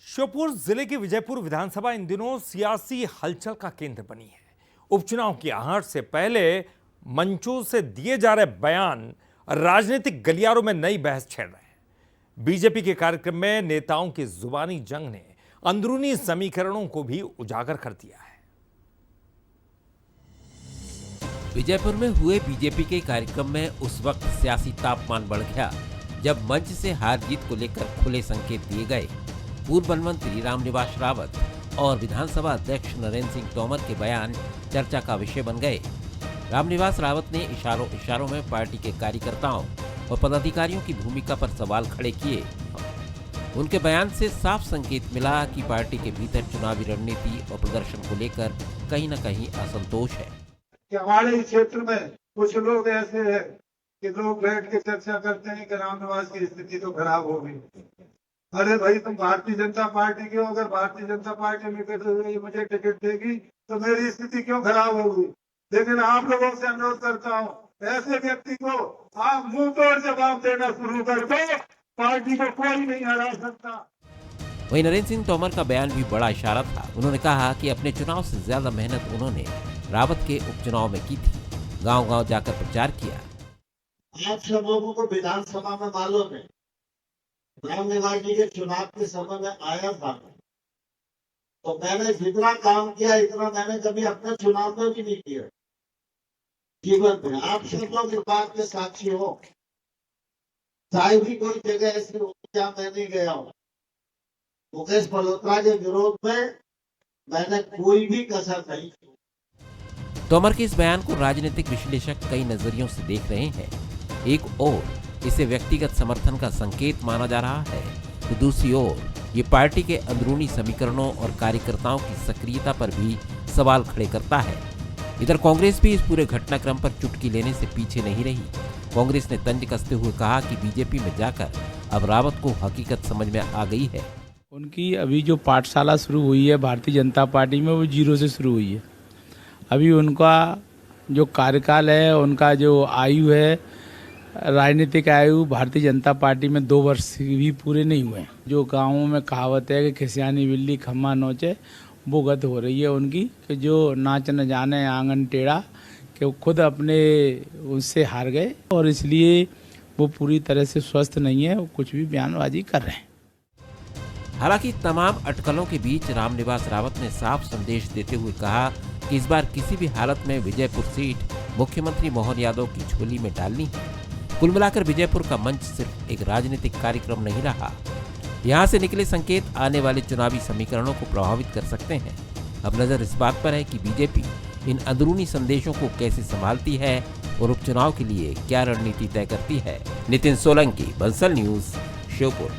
श्योपुर जिले की विजयपुर विधानसभा इन दिनों सियासी हलचल का केंद्र बनी है। उपचुनाव की आहट से पहले मंचों से दिए जा रहे बयान राजनीतिक गलियारों में नई बहस छेड़ रहे हैं। बीजेपी के कार्यक्रम में नेताओं की जुबानी जंग ने अंदरूनी समीकरणों को भी उजागर कर दिया है। विजयपुर में हुए बीजेपी के कार्यक्रम में उस वक्त सियासी तापमान बढ़ गया जब मंच से हार जीत को लेकर खुले संकेत दिए गए। पूर्व वन मंत्री रामनिवास रावत और विधानसभा अध्यक्ष नरेंद्र सिंह तोमर के बयान चर्चा का विषय बन गए। रामनिवास रावत ने इशारों में पार्टी के कार्यकर्ताओं और पदाधिकारियों की भूमिका पर सवाल खड़े किए। उनके बयान से साफ संकेत मिला कि पार्टी के भीतर चुनावी रणनीति और प्रदर्शन को लेकर कहीं न कहीं असंतोष है। हमारे क्षेत्र में कुछ लोग ऐसे हैं कि लोग बैठ के चर्चा करते हैं कि रामनिवास की स्थिति तो खराब हो गई। अरे भाई, तुम भारतीय जनता पार्टी के हो, अगर भारतीय जनता पार्टी मुझे टिकट देगी तो मेरी स्थिति क्यों खराब होगी। लेकिन आप लोगों से अनुरोध करता हूँ, ऐसे व्यक्ति को आप मुंह तोड़ जवाब देना शुरू कर दो, पार्टी को कोई नहीं हरा सकता। वहीं नरेंद्र सिंह तोमर का बयान भी बड़ा इशारा था। उन्होंने कहा कि अपने चुनाव से ज्यादा मेहनत उन्होंने रावत के उपचुनाव में की थी, गांव-गांव जाकर प्रचार किया। आप सब लोगों को विधानसभा में मालूम है, रामनिवास जी के चुनाव के समय में आया था तो मैंने जितना काम किया इतना मैंने कभी अपने चुनाव में भी नहीं किया जीवन में। आप सब लोग इस बात के साक्षी हो। चाहे भी कोई जगह ऐसी हो जहाँ मैं नहीं गया हूँ, मुकेश मल्होत्रा के विरोध में मैंने कोई भी कसर नहीं की। तोमर के इस बयान को राजनीतिक विश्लेषक कई नजरियों से देख रहे हैं। एक ओर इसे व्यक्तिगत समर्थन का संकेत माना जा रहा है, तो दूसरी ओर ये पार्टी के अंदरूनी समीकरणों और कार्यकर्ताओं की सक्रियता पर भी सवाल खड़े करता है। इधर कांग्रेस भी इस पूरे घटनाक्रम पर चुटकी लेने से पीछे नहीं रही। कांग्रेस ने तंज कसते हुए कहा कि बीजेपी में जाकर अब रावत को हकीकत समझ में आ गई है। उनकी अभी जो पाठशाला शुरू हुई है भारतीय जनता पार्टी में, वो जीरो से शुरू हुई है। अभी उनका जो कार्यकाल है, उनका जो आयु है, राजनीतिक आयु भारतीय जनता पार्टी में 2 वर्ष भी पूरे नहीं हुए। जो गाँवों में कहावत है कि खिसियानी बिल्ली खम्मा नोचे, वो गत हो रही है उनकी कि जो नाच न जाने आंगन टेढ़ा, कि वो खुद अपने उससे हार गए और इसलिए वो पूरी तरह से स्वस्थ नहीं है, वो कुछ भी बयानबाजी कर रहे हैं। हालांकि तमाम अटकलों के बीच रामनिवास रावत ने साफ संदेश देते हुए कहा कि इस बार किसी भी हालत में विजयपुर सीट मुख्यमंत्री मोहन यादव की झोली में डालनी है। कुल मिलाकर विजयपुर का मंच सिर्फ एक राजनीतिक कार्यक्रम नहीं रहा। यहाँ से निकले संकेत आने वाले चुनावी समीकरणों को प्रभावित कर सकते हैं। अब नजर इस बात पर है कि बीजेपी इन अंदरूनी संदेशों को कैसे संभालती है और उपचुनाव के लिए क्या रणनीति तय करती है। नितिन सोलंकी, बंसल न्यूज, श्योपुर।